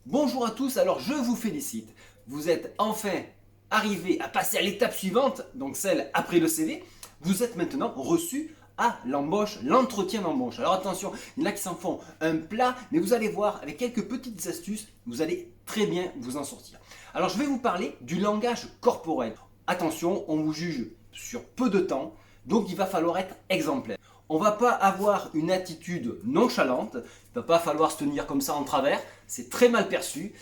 Bonjour à tous, alors je vous félicite. Vous êtes enfin arrivé à passer à l'étape suivante, donc celle après le CV. Vous êtes maintenant reçu à l'embauche, l'entretien d'embauche. Alors attention, il y en a qui s'en font un plat, mais vous allez voir, avec quelques petites astuces, vous allez très bien vous en sortir. Alors je vais vous parler du langage corporel. Attention, on vous juge sur peu de temps, donc il va falloir être exemplaire. On ne va pas avoir une attitude nonchalante, il ne va pas falloir se tenir comme ça en travers, c'est très mal perçu.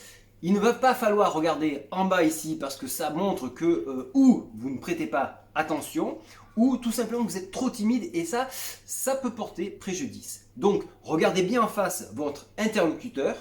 Il ne va pas falloir regarder en bas ici parce que ça montre que ou vous ne prêtez pas attention, ou tout simplement vous êtes trop timide et ça peut porter préjudice. Donc regardez bien en face votre interlocuteur.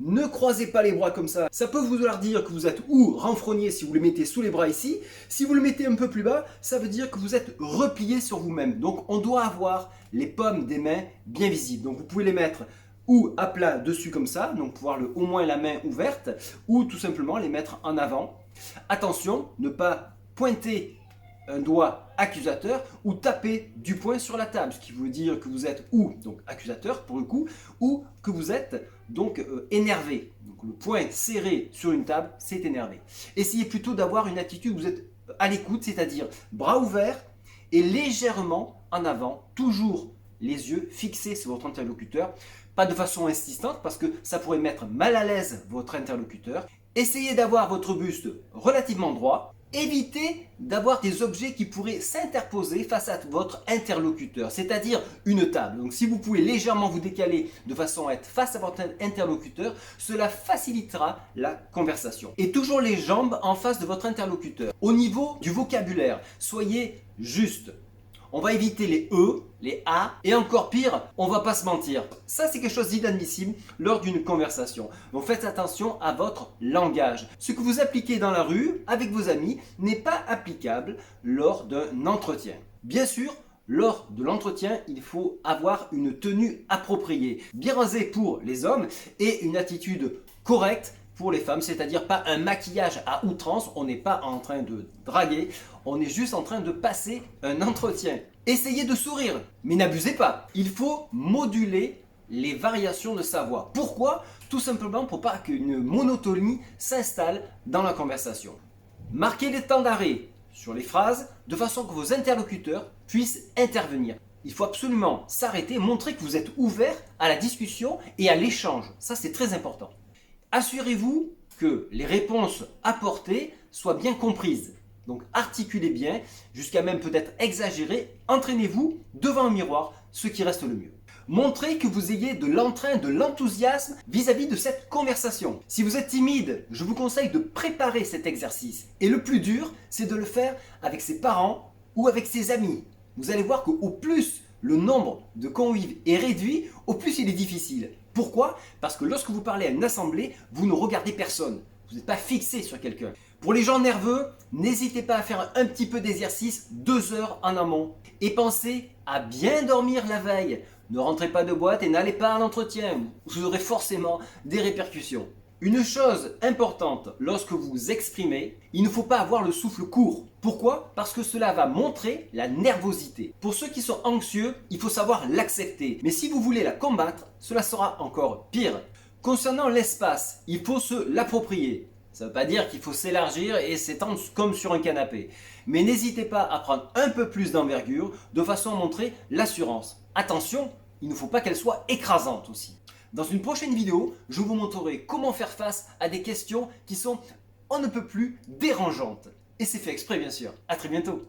Ne croisez pas les bras comme ça peut vouloir dire que vous êtes ou renfrogné si vous le mettez sous les bras ici. Si vous le mettez un peu plus bas, ça veut dire que vous êtes replié sur vous-même. Donc on doit avoir les paumes des mains bien visibles. Donc vous pouvez les mettre ou à plat dessus comme ça, donc pouvoir au moins la main ouverte, ou tout simplement les mettre en avant. Attention, ne pas pointer un doigt accusateur ou taper du poing sur la table, ce qui veut dire que vous êtes ou donc accusateur pour le coup, ou que vous êtes donc énervé. Donc le poing serré sur une table, c'est énervé. Essayez plutôt d'avoir une attitude où vous êtes à l'écoute, c'est-à-dire bras ouverts et légèrement en avant, toujours les yeux fixés sur votre interlocuteur, pas de façon insistante parce que ça pourrait mettre mal à l'aise votre interlocuteur. Essayez d'avoir votre buste relativement droit. Évitez d'avoir des objets qui pourraient s'interposer face à votre interlocuteur, c'est-à-dire une table. Donc si vous pouvez légèrement vous décaler de façon à être face à votre interlocuteur, cela facilitera la conversation. Et toujours les jambes en face de votre interlocuteur. Au niveau du vocabulaire, soyez juste. On va éviter les E, les A, et encore pire, on va pas se mentir. Ça, c'est quelque chose d'inadmissible lors d'une conversation. Donc faites attention à votre langage. Ce que vous appliquez dans la rue, avec vos amis, n'est pas applicable lors d'un entretien. Bien sûr, lors de l'entretien, il faut avoir une tenue appropriée, bien rasée pour les hommes et une attitude correcte pour les femmes, c'est-à-dire pas un maquillage à outrance, on n'est pas en train de draguer, on est juste en train de passer un entretien. Essayez de sourire, mais n'abusez pas. Il faut moduler les variations de sa voix. Pourquoi? Tout simplement pour pas qu'une monotonie s'installe dans la conversation. Marquez les temps d'arrêt sur les phrases de façon que vos interlocuteurs puissent intervenir. Il faut absolument s'arrêter, montrer que vous êtes ouvert à la discussion et à l'échange. Ça, c'est très important. Assurez-vous que les réponses apportées soient bien comprises. Donc articulez bien, jusqu'à même peut-être exagérer. Entraînez-vous devant un miroir, ce qui reste le mieux. Montrez que vous ayez de l'entrain, de l'enthousiasme vis-à-vis de cette conversation. Si vous êtes timide, je vous conseille de préparer cet exercice. Et le plus dur, c'est de le faire avec ses parents ou avec ses amis. Vous allez voir qu'au plus le nombre de convives est réduit, au plus il est difficile. Pourquoi? Parce que lorsque vous parlez à une assemblée, vous ne regardez personne. Vous n'êtes pas fixé sur quelqu'un. Pour les gens nerveux, n'hésitez pas à faire un petit peu d'exercice 2 heures en amont. Et pensez à bien dormir la veille. Ne rentrez pas de boîte et n'allez pas à l'entretien. Vous aurez forcément des répercussions. Une chose importante lorsque vous vous exprimez, il ne faut pas avoir le souffle court. Pourquoi? Parce que cela va montrer la nervosité. Pour ceux qui sont anxieux, il faut savoir l'accepter. Mais si vous voulez la combattre, cela sera encore pire. Concernant l'espace, il faut se l'approprier. Ça ne veut pas dire qu'il faut s'élargir et s'étendre comme sur un canapé. Mais n'hésitez pas à prendre un peu plus d'envergure de façon à montrer l'assurance. Attention, il ne faut pas qu'elle soit écrasante aussi. Dans une prochaine vidéo, je vous montrerai comment faire face à des questions qui sont on ne peut plus dérangeantes. Et c'est fait exprès bien sûr. À très bientôt.